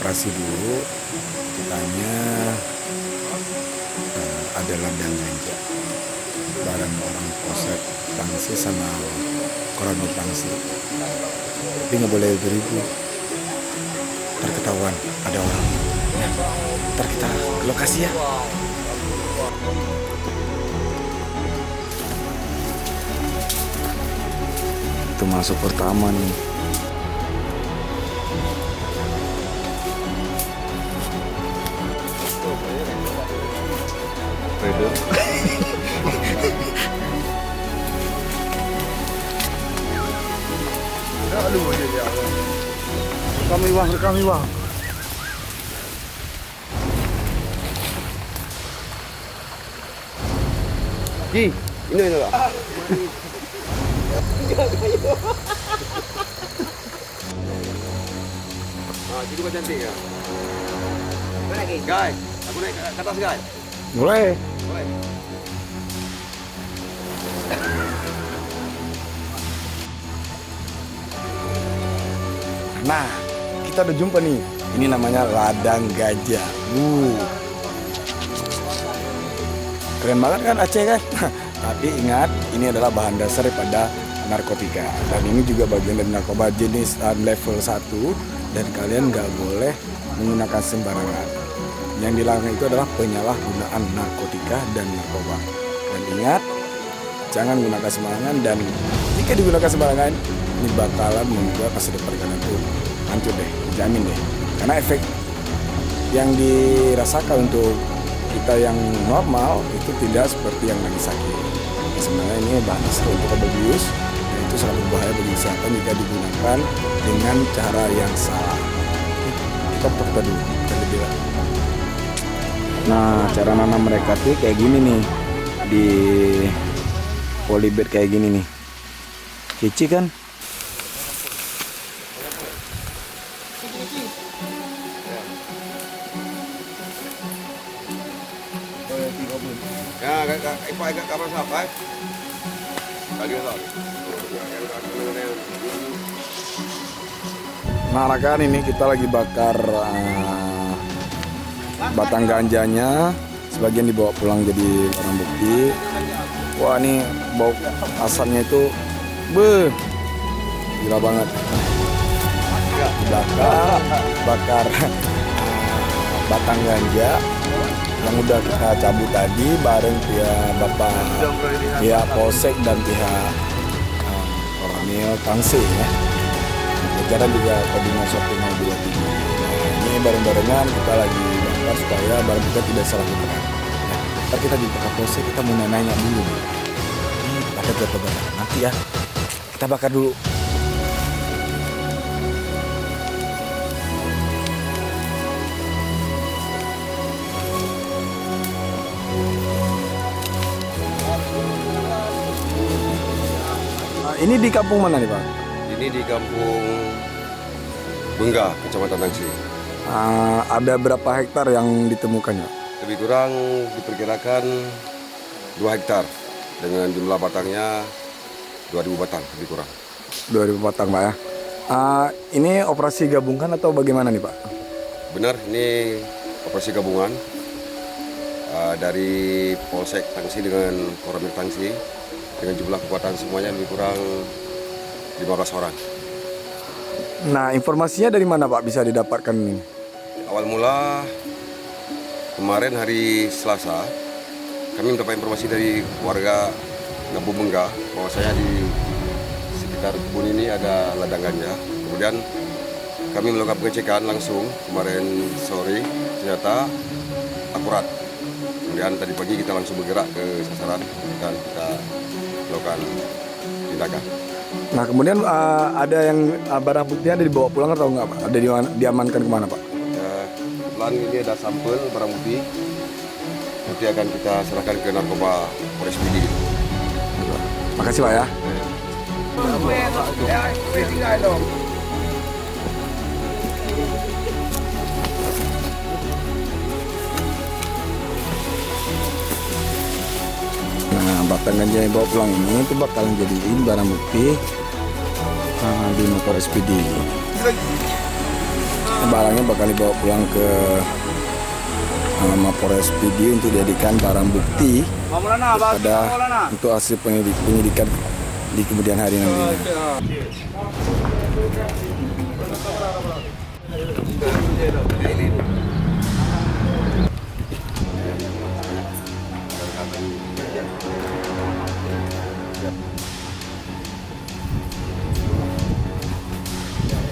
lokasi dulu. Kitanya ada ladang ganja barang orang Polsek Tangsi sama Koramil Tangsi. Tapi nggak boleh beribu, ntar ketahuan ada orang. Ya, ntar kita ke lokasi ya. Itu masuk pertama nih. Rekam Iwang. Ji, ini lah. Jadi juga cantik ya. Mana lagi? Guys, aku naik ke atas guys. Boleh. Boleh. Nah, kita udah jumpa nih. Ini namanya ladang gajah. Keren banget kan Aceh kan? Tapi ingat, ini adalah bahan dasar daripada narkotika. Dan ini juga bagian dari narkoba jenis level 1. Dan kalian nggak boleh menggunakan sembarangan. Yang dilarang itu adalah penyalahgunaan narkotika dan narkoba. Dan ingat, jangan gunakan sembarangan. Dan jika digunakan sembarangan, ini bakalan membuat masa depan kalian tuh hancur deh, jamin deh. Karena efek yang dirasakan untuk kita yang normal itu tidak seperti yang lagi sakit. Ya, sebenarnya ini bahan dasar untuk obat bius dan itu sangat berbahaya bagi kesehatan jika digunakan dengan cara yang salah. Kita foto dulu, kita lebih lagi. Nah, cara nanam mereka tuh kayak gini nih, di polybag kayak gini nih. Kece kan? Ya, agak kamar sampai. Kali lah. Nah, rekan, ini kita lagi bakar batang ganjanya. Sebagian dibawa pulang jadi barang bukti. Wah, ini bau asapnya itu gila banget. Bakar batang ganja yang udah kita cabut tadi bareng pihak Polsek dan pihak Koramil Tangsi ya. Jajaran juga koordinasi optimal 23. Nah, ini bareng-barengan kita lagi bakar supaya barang kita tidak salah gunakan. Nah, ntar kita di pihak Polsek kita mau nanya dulu nih. Ini ada berapa barang? Nanti ya. Kita bakar dulu. Ini di kampung mana nih Pak? Ini di kampung Benggah, Kecamatan Tangsi. Ada berapa hektar yang ditemukannya? Lebih kurang diperkirakan 2 hektar dengan jumlah batangnya 2000 batang lebih kurang. 2000 batang Pak ya. Ini operasi gabungan atau bagaimana nih Pak? Benar, ini operasi gabungan dari Polsek Tangsi dengan Koramil Tangsi dengan jumlah kekuatan semuanya lebih kurang 15 orang. Nah, informasinya dari mana Pak bisa didapatkan ini? Awal mula kemarin hari Selasa kami mendapat informasi dari warga Kampung Benggah bahwa saya di sekitar kebun ini ada ladang ganja. Kemudian kami melakukan pengecekan langsung kemarin sore, ternyata akurat. Kemudian tadi pagi kita langsung bergerak ke sasaran dan kita melakukan tindakan. Nah, kemudian ada yang barang buktinya ada dibawa pulang atau enggak Pak? Ada diamankan kemana Pak? Kebetulan ini ada sampel barang bukti. Nanti akan kita serahkan ke narkoba Polres PD. Makasih Pak ya. Nah, batang ganja yang bawa pulang ini itu bakalan jadiin barang bukti di motor SPD. barangnya bakal dibawa pulang ke Mapores Pidi untuk dijadikan barang bukti untuk hasil penyidikan di kemudian hari nantinya.